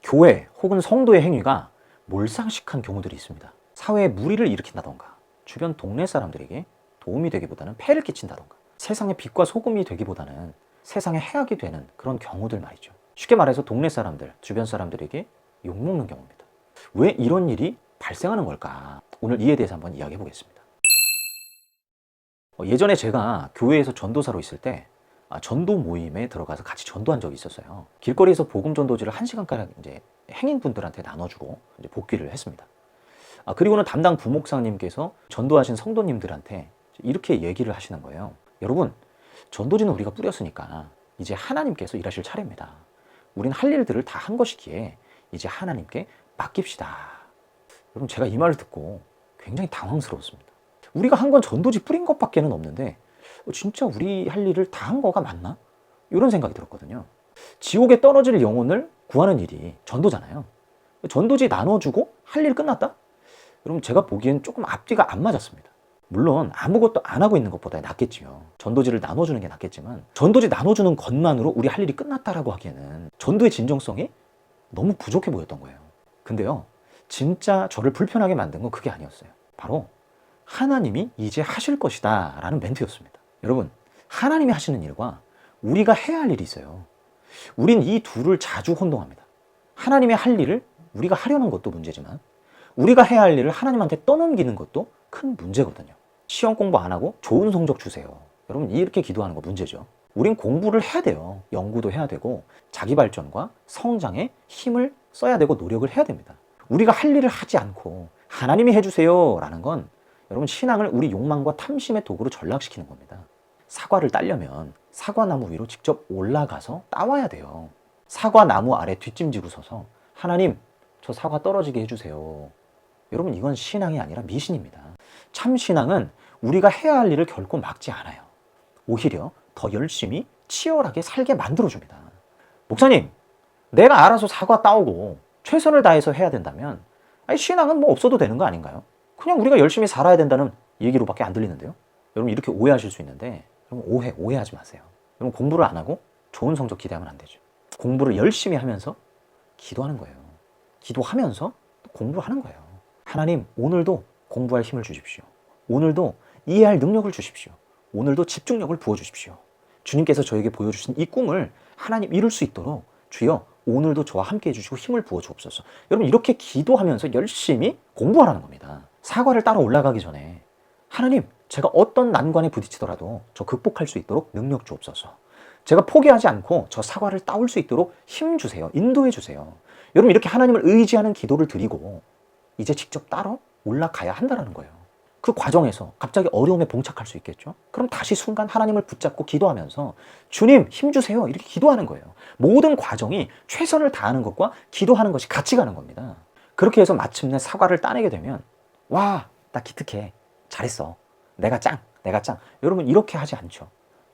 교회 혹은 성도의 행위가 몰상식한 경우들이 있습니다. 사회에 무리를 일으킨다던가 주변 동네 사람들에게 도움이 되기보다는 폐를 끼친다던가 세상의 빛과 소금이 되기보다는 세상에 해악이 되는 그런 경우들 말이죠. 쉽게 말해서 동네 사람들, 주변 사람들에게 욕먹는 경우입니다. 왜 이런 일이 발생하는 걸까? 오늘 이에 대해서 한번 이야기해 보겠습니다. 예전에 제가 교회에서 전도사로 있을 때 전도 모임에 들어가서 같이 전도한 적이 있었어요. 길거리에서 복음 전도지를 1시간가량 이제 행인분들한테 나눠주고 이제 복귀를 했습니다. 그리고는 담당 부목사님께서 전도하신 성도님들한테 이렇게 얘기를 하시는 거예요. 여러분, 전도지는 우리가 뿌렸으니까 이제 하나님께서 일하실 차례입니다. 우린 할 일들을 다 한 것이기에 이제 하나님께 맡깁시다. 여러분, 제가 이 말을 듣고 굉장히 당황스러웠습니다. 우리가 한 건 전도지 뿌린 것밖에는 없는데 진짜 우리 할 일을 다 한 거가 맞나? 이런 생각이 들었거든요. 지옥에 떨어질 영혼을 구하는 일이 전도잖아요. 전도지 나눠주고 할 일 끝났다? 여러분, 제가 보기엔 조금 앞뒤가 안 맞았습니다. 물론 아무것도 안 하고 있는 것보다 낫겠지요. 전도지를 나눠주는 게 낫겠지만 전도지 나눠주는 것만으로 우리 할 일이 끝났다라고 하기에는 전도의 진정성이 너무 부족해 보였던 거예요. 근데요, 진짜 저를 불편하게 만든 건 그게 아니었어요. 바로 하나님이 이제 하실 것이다 라는 멘트였습니다. 여러분, 하나님이 하시는 일과 우리가 해야 할 일이 있어요. 우린 이 둘을 자주 혼동합니다. 하나님의 할 일을 우리가 하려는 것도 문제지만 우리가 해야 할 일을 하나님한테 떠넘기는 것도 큰 문제거든요. 시험 공부 안 하고 좋은 성적 주세요. 여러분, 이렇게 기도하는 거 문제죠. 우린 공부를 해야 돼요. 연구도 해야 되고 자기 발전과 성장에 힘을 써야 되고 노력을 해야 됩니다. 우리가 할 일을 하지 않고 하나님이 해주세요 라는 건 여러분, 신앙을 우리 욕망과 탐심의 도구로 전락시키는 겁니다. 사과를 따려면 사과나무 위로 직접 올라가서 따와야 돼요. 사과나무 아래 뒷짐지고 서서 하나님, 저 사과 떨어지게 해주세요. 여러분, 이건 신앙이 아니라 미신입니다. 참 신앙은 우리가 해야 할 일을 결코 막지 않아요. 오히려 더 열심히 치열하게 살게 만들어줍니다. 목사님, 내가 알아서 사과 따오고 최선을 다해서 해야 된다면 신앙은 뭐 없어도 되는 거 아닌가요? 그냥 우리가 열심히 살아야 된다는 얘기로밖에 안 들리는데요. 여러분, 이렇게 오해하실 수 있는데 여러분, 오해하지 마세요. 여러분, 공부를 안 하고 좋은 성적 기대하면 안 되죠. 공부를 열심히 하면서 기도하는 거예요. 기도하면서 공부를 하는 거예요. 하나님, 오늘도 공부할 힘을 주십시오. 오늘도 이해할 능력을 주십시오. 오늘도 집중력을 부어주십시오. 주님께서 저에게 보여주신 이 꿈을 하나님 이룰 수 있도록 주여 오늘도 저와 함께 해주시고 힘을 부어주옵소서. 여러분, 이렇게 기도하면서 열심히 공부하라는 겁니다. 사과를 따라 올라가기 전에 하나님, 제가 어떤 난관에 부딪히더라도 저 극복할 수 있도록 능력 주옵소서. 제가 포기하지 않고 저 사과를 따올 수 있도록 힘 주세요. 인도해 주세요. 여러분, 이렇게 하나님을 의지하는 기도를 드리고 이제 직접 따라 올라가야 한다는 거예요. 그 과정에서 갑자기 어려움에 봉착할 수 있겠죠? 그럼 다시 순간 하나님을 붙잡고 기도하면서 주님, 힘 주세요. 이렇게 기도하는 거예요. 모든 과정이 최선을 다하는 것과 기도하는 것이 같이 가는 겁니다. 그렇게 해서 마침내 사과를 따내게 되면 와, 나 기특해. 잘했어. 내가 짱. 여러분, 이렇게 하지 않죠.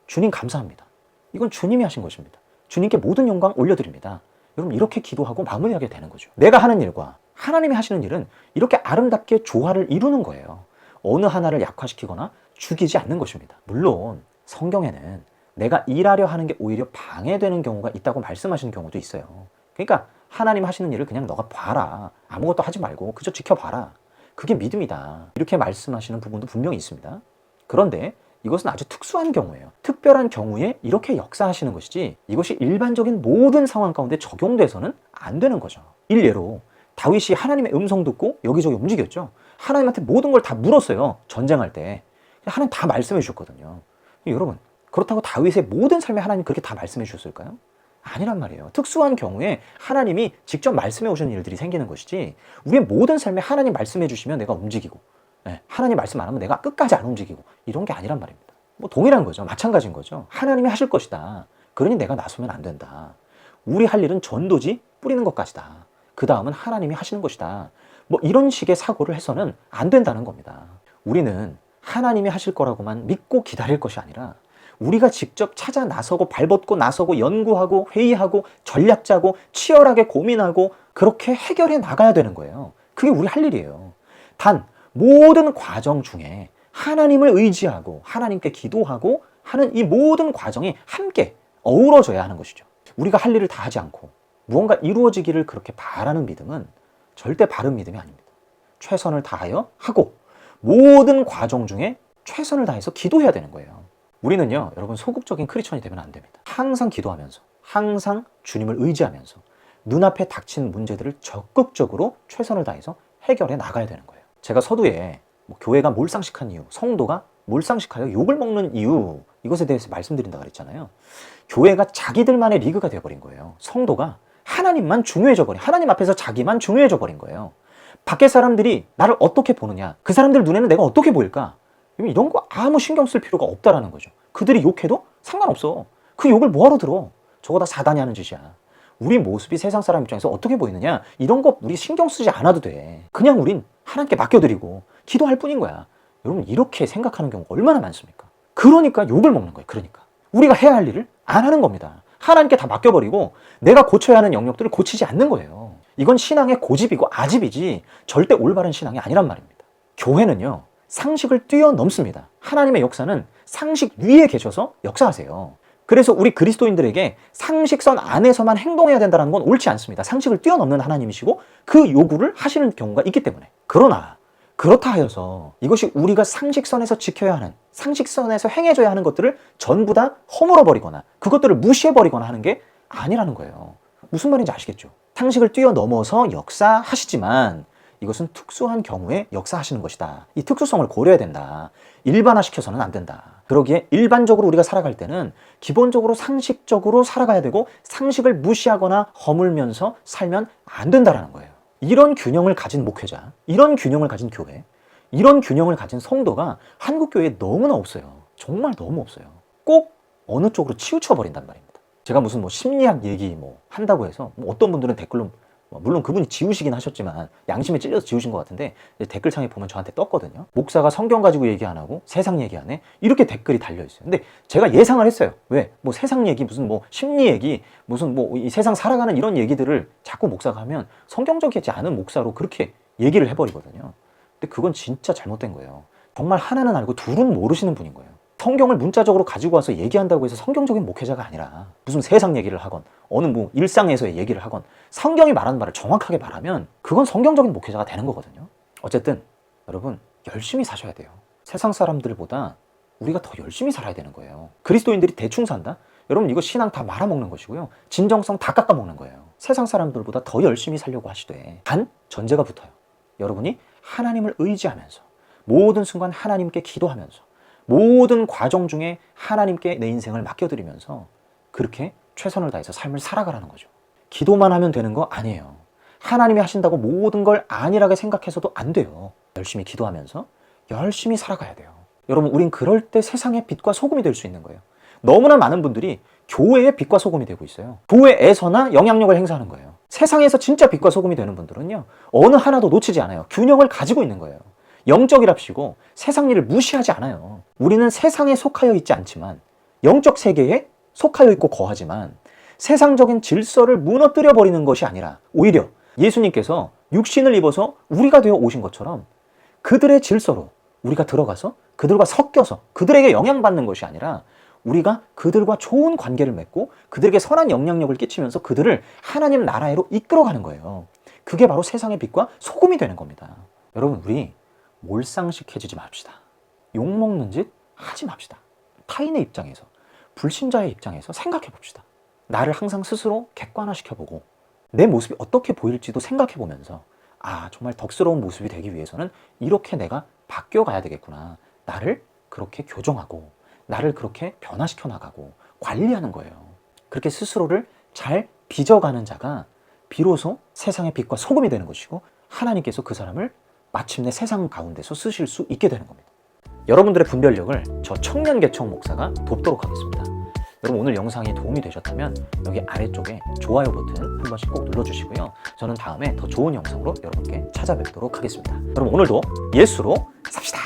주님 감사합니다. 이건 주님이 하신 것입니다. 주님께 모든 영광 올려드립니다. 여러분, 이렇게 기도하고 마무리하게 되는 거죠. 내가 하는 일과 하나님이 하시는 일은 이렇게 아름답게 조화를 이루는 거예요. 어느 하나를 약화시키거나 죽이지 않는 것입니다. 물론 성경에는 내가 일하려 하는 게 오히려 방해되는 경우가 있다고 말씀하시는 경우도 있어요. 그러니까 하나님 하시는 일을 그냥 너가 봐라. 아무것도 하지 말고 그저 지켜봐라. 그게 믿음이다. 이렇게 말씀하시는 부분도 분명히 있습니다. 그런데 이것은 아주 특수한 경우예요. 특별한 경우에 이렇게 역사하시는 것이지 이것이 일반적인 모든 상황 가운데 적용돼서는 안 되는 거죠. 일례로 다윗이 하나님의 음성 듣고 여기저기 움직였죠. 하나님한테 모든 걸 다 물었어요. 전쟁할 때. 하나님 다 말씀해 주셨거든요. 여러분, 그렇다고 다윗의 모든 삶에 하나님 그렇게 다 말씀해 주셨을까요? 아니란 말이에요. 특수한 경우에 하나님이 직접 말씀해 오시는 일들이 생기는 것이지 우리의 모든 삶에 하나님 말씀해 주시면 내가 움직이고 하나님 말씀 안 하면 내가 끝까지 안 움직이고 이런 게 아니란 말입니다. 뭐 동일한 거죠. 마찬가지인 거죠. 하나님이 하실 것이다. 그러니 내가 나서면 안 된다. 우리 할 일은 전도지 뿌리는 것까지다. 그 다음은 하나님이 하시는 것이다. 뭐 이런 식의 사고를 해서는 안 된다는 겁니다. 우리는 하나님이 하실 거라고만 믿고 기다릴 것이 아니라 우리가 직접 찾아 나서고 발벗고 나서고 연구하고 회의하고 전략 짜고 치열하게 고민하고 그렇게 해결해 나가야 되는 거예요. 그게 우리 할 일이에요. 단 모든 과정 중에 하나님을 의지하고 하나님께 기도하고 하는 이 모든 과정이 함께 어우러져야 하는 것이죠. 우리가 할 일을 다 하지 않고 무언가 이루어지기를 그렇게 바라는 믿음은 절대 바른 믿음이 아닙니다. 최선을 다하여 하고 모든 과정 중에 최선을 다해서 기도해야 되는 거예요. 우리는요, 여러분, 소극적인 크리스천이 되면 안 됩니다. 항상 기도하면서, 항상 주님을 의지하면서 눈앞에 닥친 문제들을 적극적으로 최선을 다해서 해결해 나가야 되는 거예요. 제가 서두에 교회가 몰상식한 이유, 성도가 몰상식하여 욕을 먹는 이유, 이것에 대해서 말씀드린다고 그랬잖아요. 교회가 자기들만의 리그가 되어버린 거예요. 성도가 하나님만 중요해져 버린, 하나님 앞에서 자기만 중요해져 버린 거예요. 밖에 사람들이 나를 어떻게 보느냐, 그 사람들 눈에는 내가 어떻게 보일까, 이런 거 아무 신경 쓸 필요가 없다라는 거죠. 그들이 욕해도 상관없어. 그 욕을 뭐하러 들어. 저거 다 사단이 하는 짓이야. 우리 모습이 세상 사람 입장에서 어떻게 보이느냐, 이런 거 우리 신경 쓰지 않아도 돼. 그냥 우린 하나님께 맡겨드리고 기도할 뿐인 거야. 여러분, 이렇게 생각하는 경우가 얼마나 많습니까? 그러니까 욕을 먹는 거예요. 그러니까 우리가 해야 할 일을 안 하는 겁니다. 하나님께 다 맡겨버리고 내가 고쳐야 하는 영역들을 고치지 않는 거예요. 이건 신앙의 고집이고 아집이지 절대 올바른 신앙이 아니란 말입니다. 교회는요, 상식을 뛰어넘습니다. 하나님의 역사는 상식 위에 계셔서 역사하세요. 그래서 우리 그리스도인들에게 상식선 안에서만 행동해야 된다는 건 옳지 않습니다. 상식을 뛰어넘는 하나님이시고 그 요구를 하시는 경우가 있기 때문에. 그러나 그렇다 하여서 이것이 우리가 상식선에서 지켜야 하는, 상식선에서 행해줘야 하는 것들을 전부 다 허물어버리거나 그것들을 무시해버리거나 하는 게 아니라는 거예요. 무슨 말인지 아시겠죠? 상식을 뛰어넘어서 역사하시지만 이것은 특수한 경우에 역사하시는 것이다. 이 특수성을 고려해야 된다. 일반화시켜서는 안 된다. 그러기에 일반적으로 우리가 살아갈 때는 기본적으로 상식적으로 살아가야 되고 상식을 무시하거나 허물면서 살면 안 된다라는 거예요. 이런 균형을 가진 목회자, 이런 균형을 가진 교회, 이런 균형을 가진 성도가 한국교회에 너무나 없어요. 정말 너무 없어요. 꼭 어느 쪽으로 치우쳐버린단 말입니다. 제가 무슨 심리학 얘기 한다고 해서 어떤 분들은 댓글로, 물론 그분이 지우시긴 하셨지만 양심에 찔려서 지우신 것 같은데 댓글창에 보면 저한테 떴거든요. 목사가 성경 가지고 얘기 안 하고 세상 얘기 안 해? 이렇게 댓글이 달려있어요. 근데 제가 예상을 했어요. 왜? 세상 얘기, 무슨 심리 얘기, 무슨 이 세상 살아가는 이런 얘기들을 자꾸 목사가 하면 성경적이지 않은 목사로 그렇게 얘기를 해버리거든요. 근데 그건 진짜 잘못된 거예요. 정말 하나는 알고 둘은 모르시는 분인 거예요. 성경을 문자적으로 가지고 와서 얘기한다고 해서 성경적인 목회자가 아니라 무슨 세상 얘기를 하건 어느 일상에서의 얘기를 하건 성경이 말하는 말을 정확하게 말하면 그건 성경적인 목회자가 되는 거거든요. 어쨌든 여러분, 열심히 사셔야 돼요. 세상 사람들보다 우리가 더 열심히 살아야 되는 거예요. 그리스도인들이 대충 산다? 여러분, 이거 신앙 다 말아먹는 것이고요. 진정성 다 깎아먹는 거예요. 세상 사람들보다 더 열심히 살려고 하시되 단 전제가 붙어요. 여러분이 하나님을 의지하면서 모든 순간 하나님께 기도하면서 모든 과정 중에 하나님께 내 인생을 맡겨드리면서 그렇게 최선을 다해서 삶을 살아가라는 거죠. 기도만 하면 되는 거 아니에요. 하나님이 하신다고 모든 걸 안일하게 생각해서도 안 돼요. 열심히 기도하면서 열심히 살아가야 돼요. 여러분, 우린 그럴 때 세상의 빛과 소금이 될 수 있는 거예요. 너무나 많은 분들이 교회의 빛과 소금이 되고 있어요. 교회에서나 영향력을 행사하는 거예요. 세상에서 진짜 빛과 소금이 되는 분들은요, 어느 하나도 놓치지 않아요. 균형을 가지고 있는 거예요. 영적이랍시고 세상 일을 무시하지 않아요. 우리는 세상에 속하여 있지 않지만 영적 세계에 속하여 있고 거하지만 세상적인 질서를 무너뜨려 버리는 것이 아니라 오히려 예수님께서 육신을 입어서 우리가 되어 오신 것처럼 그들의 질서로 우리가 들어가서 그들과 섞여서 그들에게 영향받는 것이 아니라 우리가 그들과 좋은 관계를 맺고 그들에게 선한 영향력을 끼치면서 그들을 하나님 나라로 이끌어가는 거예요. 그게 바로 세상의 빛과 소금이 되는 겁니다. 여러분, 우리 몰상식해지지 맙시다. 욕먹는 짓 하지 맙시다. 타인의 입장에서, 불신자의 입장에서 생각해 봅시다. 나를 항상 스스로 객관화시켜보고 내 모습이 어떻게 보일지도 생각해 보면서 정말 덕스러운 모습이 되기 위해서는 이렇게 내가 바뀌어가야 되겠구나. 나를 그렇게 교정하고 나를 그렇게 변화시켜 나가고 관리하는 거예요. 그렇게 스스로를 잘 빚어가는 자가 비로소 세상의 빛과 소금이 되는 것이고 하나님께서 그 사람을 마침내 세상 가운데서 쓰실 수 있게 되는 겁니다. 여러분들의 분별력을 저 청년개척 목사가 돕도록 하겠습니다. 여러분, 오늘 영상이 도움이 되셨다면 여기 아래쪽에 좋아요 버튼 한 번씩 꼭 눌러주시고요. 저는 다음에 더 좋은 영상으로 여러분께 찾아뵙도록 하겠습니다. 여러분, 오늘도 예수로 삽시다.